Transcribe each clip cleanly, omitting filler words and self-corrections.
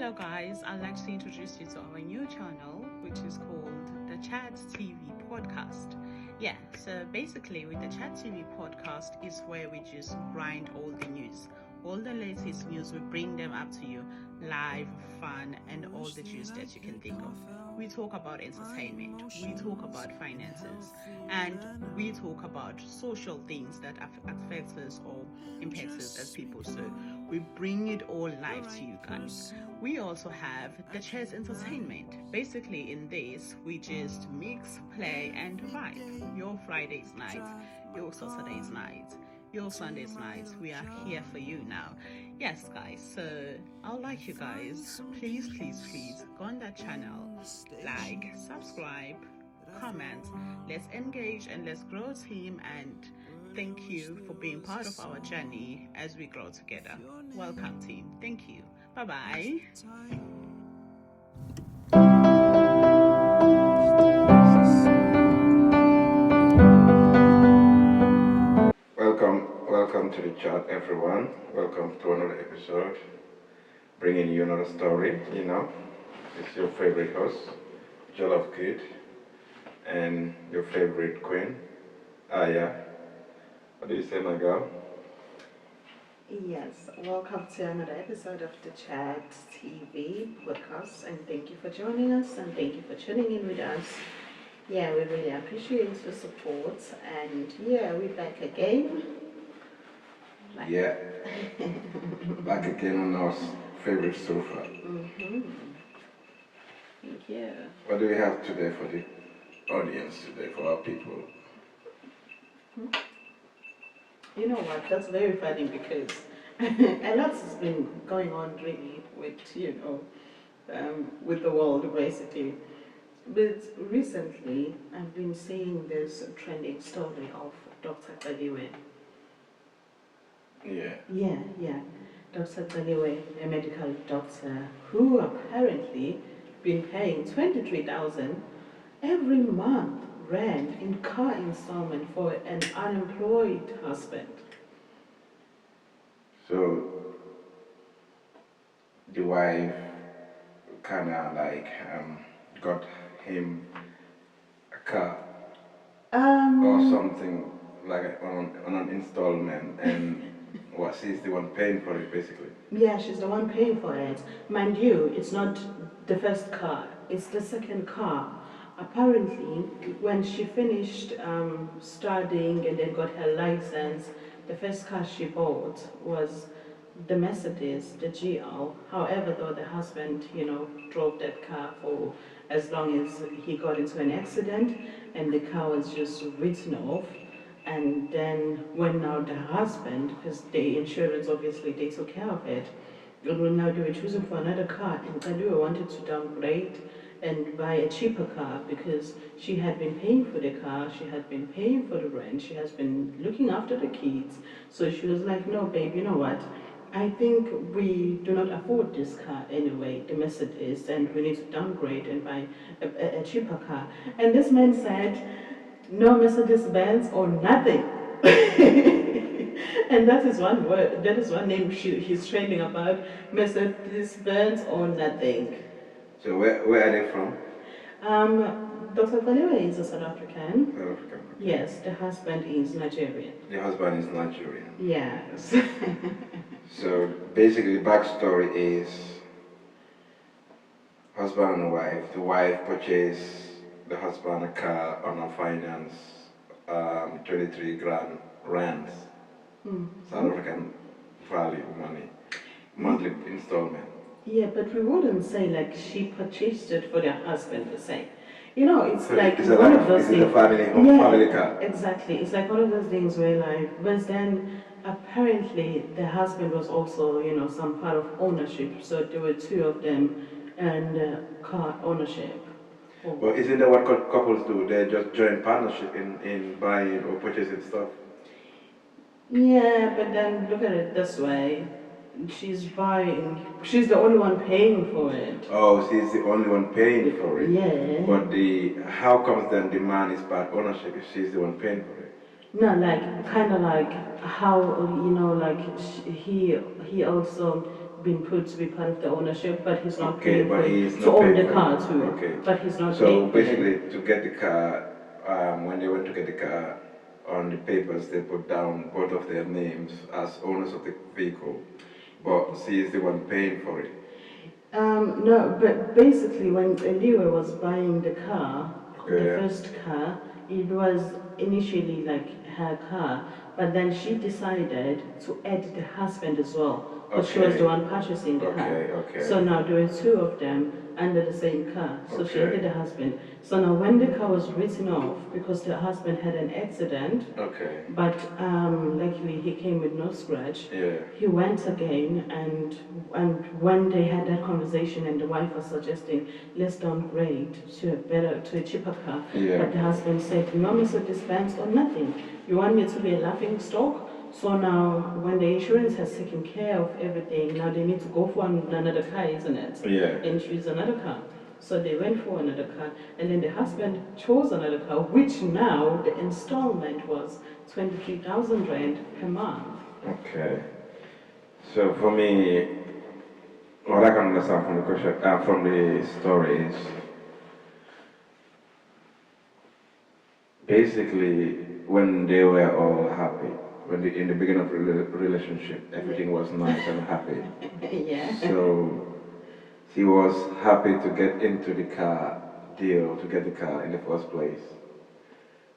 Hello guys, I'd like to introduce you to our new channel, which is called the Chat TV Podcast. Yeah, so basically with the Chat TV Podcast is where we just grind all the news. All the latest news, we bring them up to you live, fun, and all the juice that you can think of. We talk about entertainment, we talk about finances, and we talk about social things that affect us or impact us as people. So we bring it all live to you guys. We also have the Chess Entertainment. Basically in this, we just mix, play, and vibe. Your Friday's night, your Saturday's night, your Sunday's nights, we are here for you now. Yes guys, so I'd like you guys, please go on that channel, like, subscribe, comment, let's engage and let's grow a team, and thank you for being part of our journey as we grow together. Welcome team, thank you, bye bye. Welcome to the chat, everyone. Welcome to another episode, bringing you another story. It's your favorite host, Jollof Kid, and your favorite queen, Aya. What do you say, my girl? Yes, welcome to another episode of the Chat TV podcast, and thank you for joining us and thank you for tuning in with us. Yeah, we really appreciate your support, and yeah, we're back again. Yeah, back again on our favorite sofa. Thank you. What do we have today for the audience today, for our people? You know what, that's very funny because a lot has been going on really with, with the world basically. But recently, I've been seeing this trending story of Dr. Celiwe. Yeah. Dr. Celiwe, a medical doctor who apparently been paying 23,000 every month rent in car installment for an unemployed husband. So the wife kind of got him a car or something like on an installment, and she's the one paying for it basically. Yeah, she's the one paying for it. Mind you, it's not the first car, it's the second car. Apparently, when she finished studying and then got her license, the first car she bought was the Mercedes, the GL. However, though, the husband, drove that car for as long as he got into an accident, and the car was just written off. And then when now the husband, because the insurance obviously they took care of it, and when now they were choosing for another car, and Celiwe wanted to downgrade and buy a cheaper car because she had been paying for the car, she had been paying for the rent, she has been looking after the kids. So she was like, no babe, you know what? I think we do not afford this car anyway, the Mercedes, and we need to downgrade and buy a cheaper car. And this man said, no Mercedes Benz or nothing. And that is one word, that is one name he's training about, Mercedes Benz or nothing. So where are they from? Dr. Celiwe is a South African. South African. Okay. Yes, the husband is Nigerian. The husband is Nigerian. Yes. So basically the backstory is husband and wife. The wife purchased the husband a car on a finance, 23 grand rent, South African value money, monthly installment. Yeah, but we wouldn't say like she purchased it for their husband to say. It's so like it's one of those things. It's a family car. Exactly. It's like one of those things where like, but then apparently the husband was also, some part of ownership. So there were two of them and car ownership. Well, isn't that what couples do? They just join partnership in buying or purchasing stuff. Yeah, but then look at it this way. She's she's the only one paying for it. Oh, she's the only one paying for it? Yeah. But how comes then the man is part ownership if she's the one paying for it? No, like, kind of like how, like he also been put to be part of the ownership, but he's not Okay, paying but for he's it not to own paying the for car it. too. Okay. But he's not So paying for it. basically, to get the car, when they went to get the car, on the papers they put down both of their names as owners of the vehicle, but she is the one paying for it. No, but basically when Celiwe was buying the car, Okay, the yeah. first car, it was initially like her car, but then she decided to add the husband as well, because she was Okay. the one purchasing the car. Okay. So now there were two of them under the same car, so she Okay. added the husband. So now when the car was written off, because the husband had an accident, Okay. but luckily he came with no scratch. Yeah. He went again, and when they had that conversation, and the wife was suggesting, let's downgrade to a cheaper car. Yeah. But the husband said, you want Mercedes Benz or nothing? You want me to be a laughing stock? So now, when the insurance has taken care of everything, now they need to go for another car, isn't it? Yeah. And choose another car. So they went for another car, and then the husband chose another car, which now the installment was 23,000 rand per month. Okay. So for me, what I can understand from the question, from the story is basically when they were all happy, in the beginning of the relationship, everything was nice and happy. Yeah. So he was happy to get into the car deal, to get the car in the first place.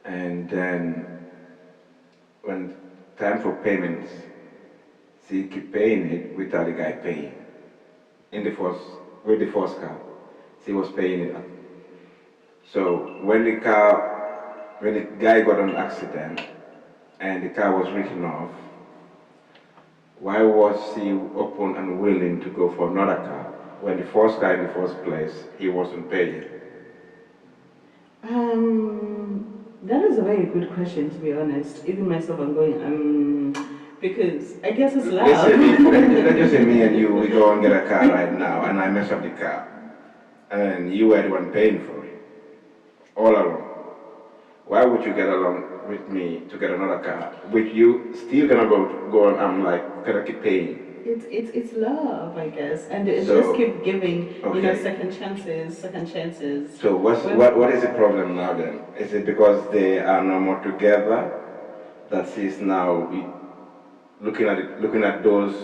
And then when time for payments, she keep paying it without the guy paying. With the first car, she was paying it. So when the guy got an accident and the car was written off, why was he open and willing to go for another car when the first car in the first place he wasn't paying? That is a very good question, to be honest. Even myself, I'm going, because I guess it's loud. Let's just say me and you, we go and get a car right now, and I mess up the car, and you were the one paying for it, all along. Why would you get along with me to get another car, which you still gonna go and I'm like gonna keep paying? It's love, I guess, and it So, just keep giving, okay. second chances. So what is the problem now then? Is it because they are no more together that she's now looking at those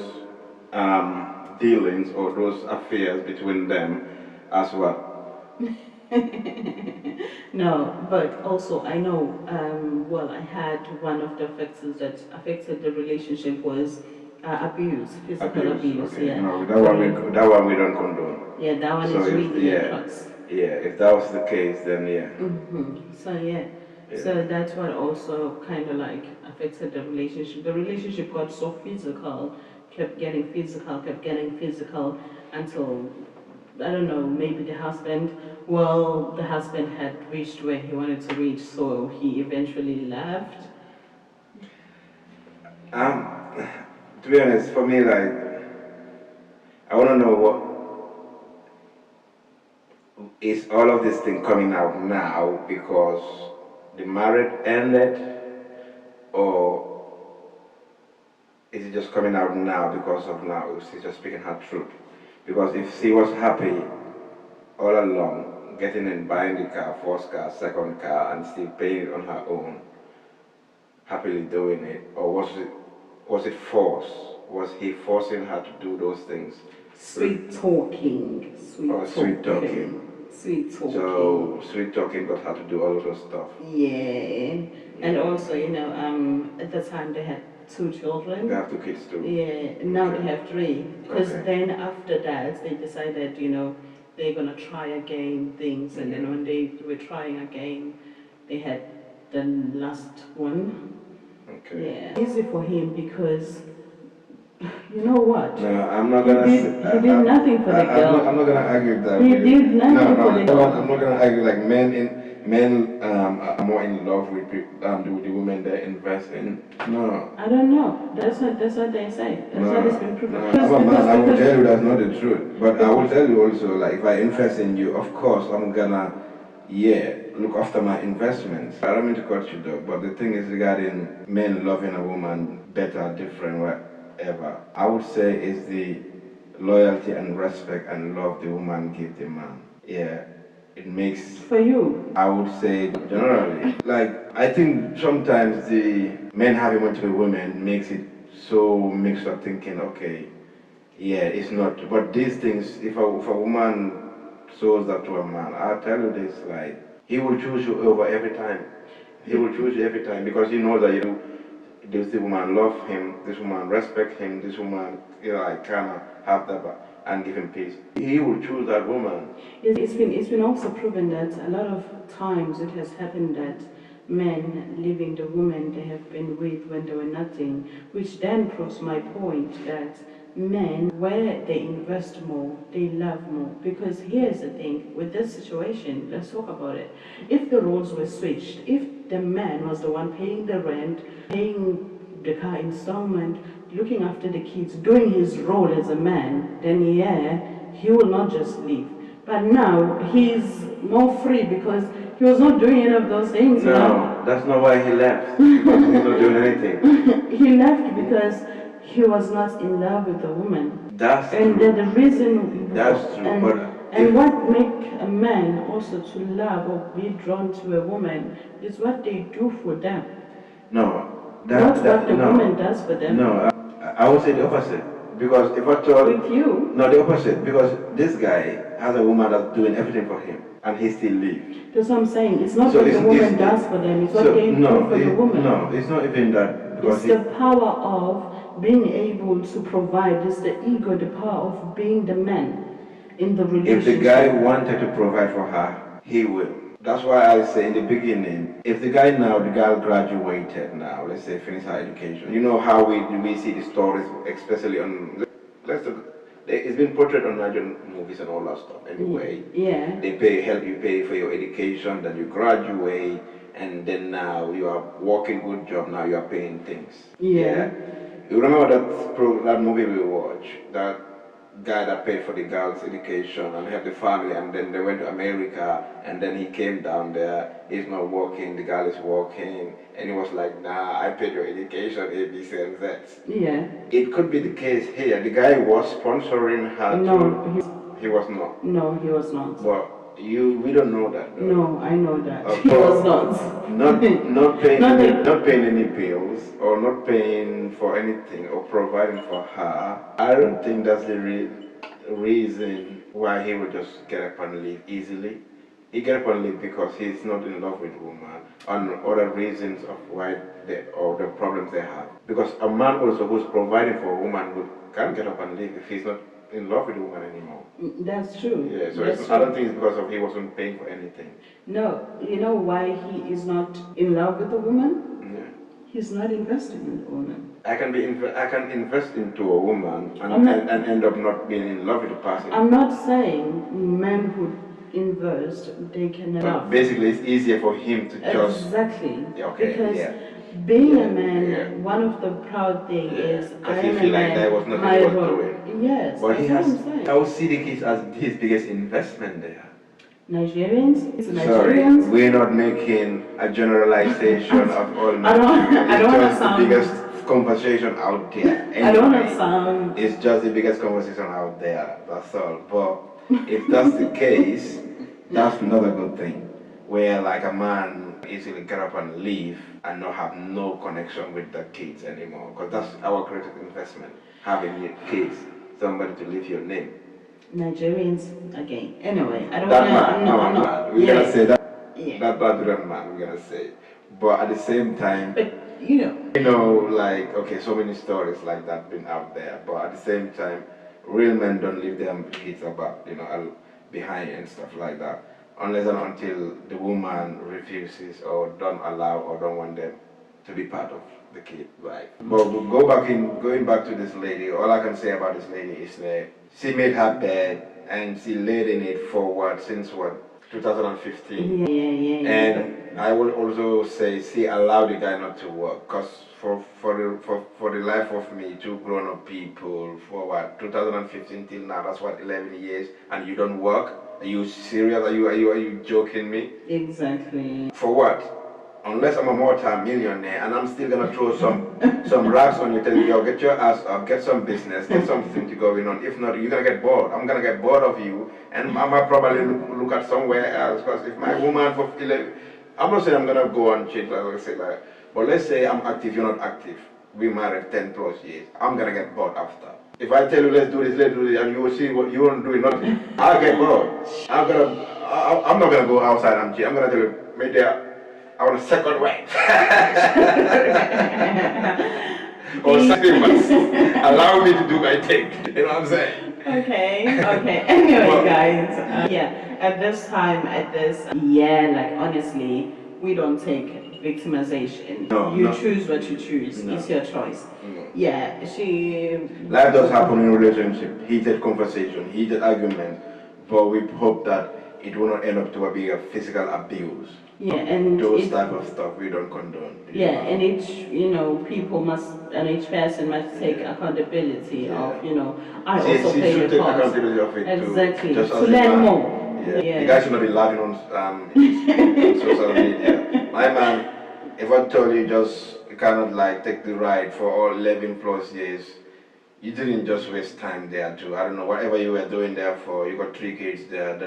dealings or those affairs between them as well? No, but also I know, I had one of the factors that affected the relationship was abuse, physical abuse. Okay. Yeah. No, that one we don't condone. Yeah, that one So is really a crux. Yeah, if that was the case, then yeah. So yeah. So that's what also kind of like affected the relationship. The relationship got so physical, kept getting physical until, I don't know, maybe the husband had reached where he wanted to reach, so he eventually left. To be honest, for me, like, I want to know what is all of this thing coming out now because the marriage ended, or is it just coming out now because of now? She's just speaking her truth. Because if she was happy all along, getting and buying the car, first car, second car, and still paying it on her own, happily doing it, or was it force? Was he forcing her to do those things? Sweet talking. Sweet talking. So sweet talking got her to do all of those stuff. Yeah. And also, at the time they had 2 children. They have 2 kids too. Yeah, now they have 3. Because then after that, they decided, they're going to try again things. And then when they were trying again, they had the last one. Okay. Yeah. Easy for him because, you know what? No, I'm not gonna. He did nothing for the girl. I'm not gonna argue with that. He did nothing for the girl. I'm not gonna argue. Like men are more in love with the women they invest in. No. I don't know. That's what they say. That's what it's been proven. I'm a man. I will tell you that's not the truth. But I will tell you also, like, if I invest in you, of course I'm gonna, look after my investments. I don't mean to cut you though, but the thing is regarding men loving a woman better, different, whatever, I would say is the loyalty and respect and love the woman give the man. Yeah, it makes, For you, I would say generally, like I think sometimes the men having multiple women makes it so mixed up thinking, okay, yeah, it's not. But these things, if a woman shows that to a man, I'll tell you this, like, he will choose you over every time. He will choose you every time because he knows that you, this woman love him, this woman respect him, this woman, like kind of have that and give him peace. He will choose that woman. it's been also proven that a lot of times it has happened that men leaving the women they have been with when they were nothing, which then proves my point that men, where they invest more, they love more. Because here's the thing, with this situation, let's talk about it. If the roles were switched, if the man was the one paying the rent, paying the car installment, looking after the kids, doing his role as a man, then yeah, he will not just leave. But now he's more free because he was not doing any of those things. No, that's not why he left. Because he's not doing anything. He left because he was not in love with the woman. That's and true. the reason. That's true. And what make a man also to love or be drawn to a woman is what they do for them. No, not what the woman does for them. No, I would say the opposite. Because if I told... With you? No, the opposite. Because this guy has a woman that's doing everything for him, and he still leaves. That's what I'm saying. It's not what the woman does for them, it's what they do for the woman. No, it's not even that. It's the power of being able to provide. It's the ego, the power of being the man in the relationship. If the guy wanted to provide for her, he will. That's why I say in the beginning, if the guy now, the girl graduated now, let's say finish her education, you know how we see the stories, especially on, it's been portrayed on Nigerian movies and all that stuff anyway. Yeah. They help you pay for your education, then you graduate, and then now you are working good job, now you are paying things. Yeah. You remember that movie we watched, that guy that paid for the girl's education and had the family, and then they went to America, and then he came down there, he's not working, the girl is working, and he was like, nah, I paid your education, A, B, C, and Z. Yeah. It could be the case here. The guy was sponsoring her. No, he was not. No, he was not. But we don't know that though. No, I know that. He was not. Not paying any bills or not paying for anything or providing for her. I don't think that's the reason why he would just get up and leave easily. He get up and leave because he's not in love with a woman, and other reasons of why or the problems they have. Because a man also who's providing for a woman can't get up and leave if he's not in love with a woman anymore. That's true. Yeah, so I don't think it's because of he wasn't paying for anything. No, you know why he is not in love with a woman? Yeah. He's not investing in a woman. I can invest into a woman and end up not being in love with the person. I'm not saying men who invest, they can love. Basically, it's easier for him to just... Exactly. Okay, because being a man, one of the proud things is I am a man, that was not my what role. doing. Yes, but that's what I'm saying. I would see the kids as his biggest investment there. Nigerians? It's Nigerians? Sorry, we're not making a generalization of all Nigerians. I don't want to the sound... biggest conversation out there. Anyway, I don't want to sound... It's just the biggest conversation out there, that's all. But if that's the case, that's not a good thing. Where like a man easily get up and leave and not have no connection with the kids anymore. Because that's our greatest investment, having kids, somebody to leave your name. Nigerians, again. Anyway, I don't want to... We're going to say that. Yeah. That man, we're going to say. But at the same time... But, you know, like, okay, so many stories like that been out there. But at the same time, real men don't leave their kids about, behind and stuff like that. Unless and until the woman refuses or don't allow or don't want them to be part of the kid life. But going back to this lady, all I can say about this lady is that she made her bed and she laid in it for what, since what, 2015? Yeah. And I will also say she allowed the guy not to work, because for the life of me, two grown-up people, for what, 2015 till now, that's what, 11 years, and you don't work? Are you serious? Are you joking me? Exactly. For what? unless I'm a multi-millionaire and I'm still gonna throw some rags on you, telling you, yo, get your ass up, get some business, get something to going on. If not, you're gonna get bored. I'm gonna get bored of you, and I might probably look at somewhere else. Because if my woman for 11, I'm not saying I'm gonna go and cheat, like I say, like, but let's say I'm active, you're not active. We married 10 plus years. I'm gonna get bored after. If I tell you let's do this, and you will see what you won't do nothing, I'll get bored. I'm not gonna go outside and cheat. I'm gonna tell you, maybe I want a second wife. Or something must allow me to do my thing. You know what I'm saying? Okay. Anyway, guys, at this time, like honestly, we don't take victimization. You choose what you choose. It's your choice. Yeah, Life does happen in a relationship, heated conversation, heated argument, but we hope that it will not end up to be a physical abuse. Yeah, and those type of stuff we don't condone. Yeah, and each people must, and each person must take accountability of I also play a part. Accountability of it exactly too, to learn more. Yeah. You guys should not be laughing on social media. My man, if I told you just you cannot like take the ride for all 11 plus years, you didn't just waste time there too. I don't know, whatever you were doing there for, you got 3 kids there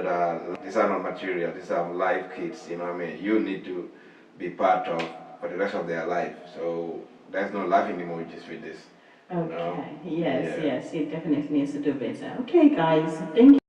these are not material, these are live kids, you know what I mean? You need to be part of for the rest of their life. So there's no laughing emojis with this. Okay, yes, it definitely needs to do better. Okay guys, thank you.